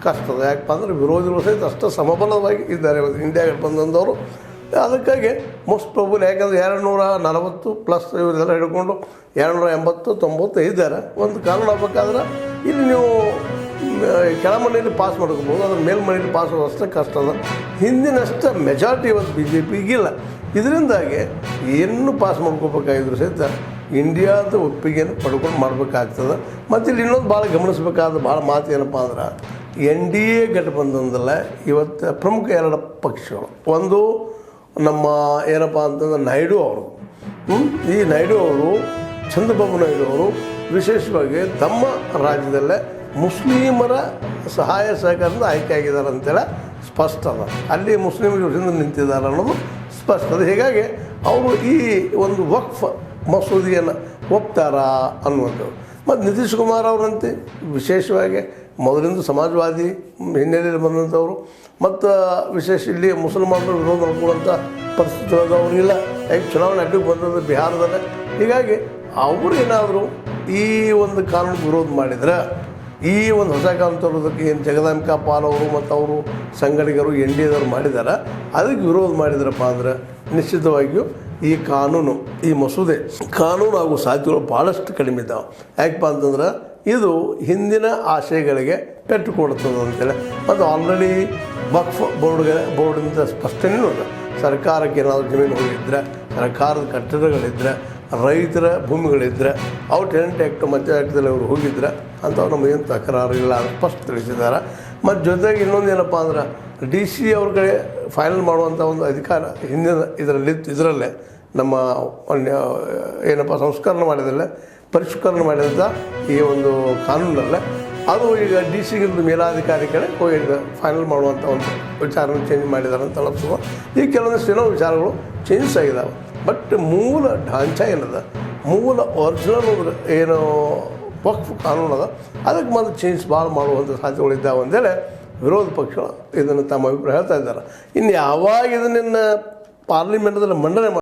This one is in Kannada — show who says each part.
Speaker 1: ಕಷ್ಟದ. ಯಾಕಪ್ಪ ಅಂದ್ರೆ ವಿರೋಧಿಗಳು ಸಹಿತ ಅಷ್ಟು ಸಮಬಲವಾಗಿ ಇದ್ದಾರೆ ಇವತ್ತು ಇಂಡಿಯಾ ಗಠಬಂಧನದವರು. ಅದಕ್ಕಾಗಿ ಮೋಸ್ಟ್ ಪ್ರಾಬಬಲ್, ಯಾಕಂದರೆ 240 ಪ್ಲಸ್ ಇವರೆಲ್ಲ ಹಿಡ್ಕೊಂಡು 280-90 ಇದ್ದಾರೆ. ಒಂದು ಕಾನೂನು ಆಗ್ಬೇಕಾದ್ರೆ ಇಲ್ಲಿ ನೀವು ಕೆಳಮನೆಯಲ್ಲಿ ಪಾಸ್ ಮಾಡ್ಕೋಬೋದು, ಅದ್ರ ಮೇಲ್ಮನೆಯಲ್ಲಿ ಪಾಸ್ ಮಾಡೋದು ಅಷ್ಟೇ ಕಷ್ಟ ಅದ. ಹಿಂದಿನಷ್ಟು ಮೆಜಾರಿಟಿ ಇವತ್ತು BJP ಈಗಿಲ್ಲ. ಇದರಿಂದಾಗಿ ಏನು ಪಾಸ್ ಮಾಡ್ಕೋಬೇಕಾಗಿದ್ರು ಸಹಿತ ಇಂಡಿಯಾದ ಒಪ್ಪಿಗೆಯನ್ನು ಪಡ್ಕೊಂಡು ಮಾಡಬೇಕಾಗ್ತದೆ. ಮತ್ತು ಇಲ್ಲಿ ಇನ್ನೊಂದು ಭಾಳ ಗಮನಿಸಬೇಕಾದ ಭಾಳ ಮಾತು ಏನಪ್ಪ ಅಂದ್ರೆ, NDA ಗಠಬಂಧನದಲ್ಲ ಇವತ್ತು ಪ್ರಮುಖ 2 ಪಕ್ಷಗಳು. ಒಂದು ನಮ್ಮ ಏನಪ್ಪ ಅಂತಂದ್ರೆ ನಾಯ್ಡು ಅವರು. ಈ ನಾಯ್ಡು ಅವರು, ಚಂದ್ರಬಾಬು ನಾಯ್ಡು ಅವರು ವಿಶೇಷವಾಗಿ ತಮ್ಮ ರಾಜ್ಯದಲ್ಲೇ ಮುಸ್ಲಿಮರ ಸಹಾಯ ಸಹಕಾರದಿಂದ ಆಯ್ಕೆ ಆಗಿದ್ದಾರೆ ಅಂತೇಳಿ ಸ್ಪಷ್ಟ ಅದ. ಅಲ್ಲಿ ಮುಸ್ಲಿಮರ ಜೊತೆಯಿಂದ ನಿಂತಿದ್ದಾರೆ ಅನ್ನೋದು ಸ್ಪಷ್ಟ ಅದ. ಹೀಗಾಗಿ ಅವರು ಈ ಒಂದು ವಕ್ಫ್ ಮಸೂದೆಯನ್ನು ಒಪ್ತಾರಾ ಅನ್ನುವಂಥದ್ದು. ಮತ್ತು ನಿತೀಶ್ ಕುಮಾರ್ ಅವರಂತೆ ವಿಶೇಷವಾಗಿ ಮೊದಲಿಂದ ಸಮಾಜವಾದಿ ಹಿನ್ನೆಲೆಯಲ್ಲಿ ಬಂದಂಥವ್ರು, ಮತ್ತು ವಿಶೇಷ ಇಲ್ಲಿ ಮುಸಲ್ಮಾನರು ವಿರೋಧ ಮಾಡ್ಕೊಳ್ಳುವಂಥ ಪರಿಸ್ಥಿತಿ ಅವ್ರಿಗಿಲ್ಲ. ಯಾಕೆ ಚುನಾವಣೆ ಅಡ್ಡಿಗೆ ಬಂದದ್ದು ಬಿಹಾರದಲ್ಲೇ. ಹೀಗಾಗಿ ಅವರು ಏನಾದರೂ ಈ ಒಂದು ಕಾನೂನು ವಿರೋಧ ಮಾಡಿದ್ರೆ, ಈ ಒಂದು ಹೊಸ ಕಾನೂನು ತರೋದಕ್ಕೆ ಏನು ಜಗದಾಂಬಿಕಾ ಪಾಲ್ ಅವರು ಮತ್ತು ಅವರು ಸಂಘಟಕರು NDAದವ್ರು ಮಾಡಿದ್ದಾರೆ, ಅದಕ್ಕೆ ವಿರೋಧ ಮಾಡಿದ್ರಪ್ಪ ಅಂದ್ರೆ ನಿಶ್ಚಿತವಾಗಿಯೂ ಈ ಕಾನೂನು, ಈ ಮಸೂದೆ ಕಾನೂನು ಆಗೋ ಸಾಧ್ಯತೆಗಳು ಭಾಳಷ್ಟು ಕಡಿಮೆ ಇದ್ದಾವೆ. ಯಾಕಪ್ಪ ಅಂತಂದ್ರೆ ಇದು ಹಿಂದಿನ ಆಶಯಗಳಿಗೆ ಪೆಟ್ಟು ಕೊಡ್ತದೆ ಅಂತೇಳಿ. ಮತ್ತು ಆಲ್ರೆಡಿ ವಕ್ಫ್ ಬೋರ್ಡಿಂದ ಸ್ಪಷ್ಟನೆಯೂ ಇದೆ. ಸರ್ಕಾರಕ್ಕೆ ಏನಾದರೂ ಜಮೀನು ಹೋಗಿದ್ದರೆ, ಸರ್ಕಾರದ ಕಟ್ಟಡಗಳಿದ್ದರೆ, ರೈತರ ಭೂಮಿಗಳಿದ್ದರೆ, ಅವು ಟೆನೆಂಟ್ ಆ್ಯಕ್ಟ್ ಮತ್ತು ಆ್ಯಕ್ಟ್ದಲ್ಲಿ ಅವರು ಹೋಗಿದ್ರೆ ಅಂಥವ್ರು ನಮಗೇನು ತಕರಾರು ಇಲ್ಲ ಅಂತ ಸ್ಪಷ್ಟ ತಿಳಿಸಿದ್ದಾರೆ. ಮತ್ತು ಜೊತೆಗೆ ಇನ್ನೊಂದು ಏನಪ್ಪ ಅಂದ್ರೆ, DC ಅವ್ರ ಕಡೆ ಫೈನಲ್ ಮಾಡುವಂಥ ಒಂದು ಅಧಿಕಾರ ಹಿಂದಿನ ಇದರಲ್ಲೇ ನಮ್ಮ ಏನಪ್ಪ ಸಂಸ್ಕರಣೆ ಮಾಡಿದಲ್ಲೇ ಪರಿಷ್ಕರಣೆ ಮಾಡಿದಂಥ ಈ ಒಂದು ಕಾನೂನಲ್ಲೇ ಅದು ಈಗ DCಗಿಂತ ಮೇಲಾಧಿಕಾರಿ ಕಡೆ ಹೋಗಿ ಫೈನಲ್ ಮಾಡುವಂಥ ಒಂದು ವಿಚಾರವನ್ನು ಚೇಂಜ್ ಮಾಡಿದ್ದಾರೆ ಅಂತ ಅನಿಸ್ತದೆ. ಈ ಕೆಲವೊಂದಿಷ್ಟು ಏನೋ ವಿಚಾರಗಳು ಚೇಂಜಸ್ ಆಗಿದ್ದಾವೆ. ಬಟ್ ಮೂಲ ಢಾಂಚ ಏನದ, ಮೂಲ ಒರಿಜಿನಲ್ ಏನು ವಕ್ಫ್ ಕಾನೂನು ಅದ, ಅದಕ್ಕೆ ಮಾತ್ರ ಚೇಂಜ್ ಭಾಳ ಮಾಡುವಂಥ ಸಾಧ್ಯತೆಗಳಿದ್ದಾವೆ ಅಂತೇಳಿ ವಿರೋಧ ಪಕ್ಷಗಳು ಇದನ್ನು ತಮ್ಮ ಅಭಿಪ್ರಾಯ ಹೇಳ್ತಾ ಇದ್ದಾರೆ. ಇನ್ನು ಯಾವಾಗ ಇದನ್ನು ಪಾರ್ಲಿಮೆಂಟ್ದಲ್ಲಿ ಮಂಡನೆ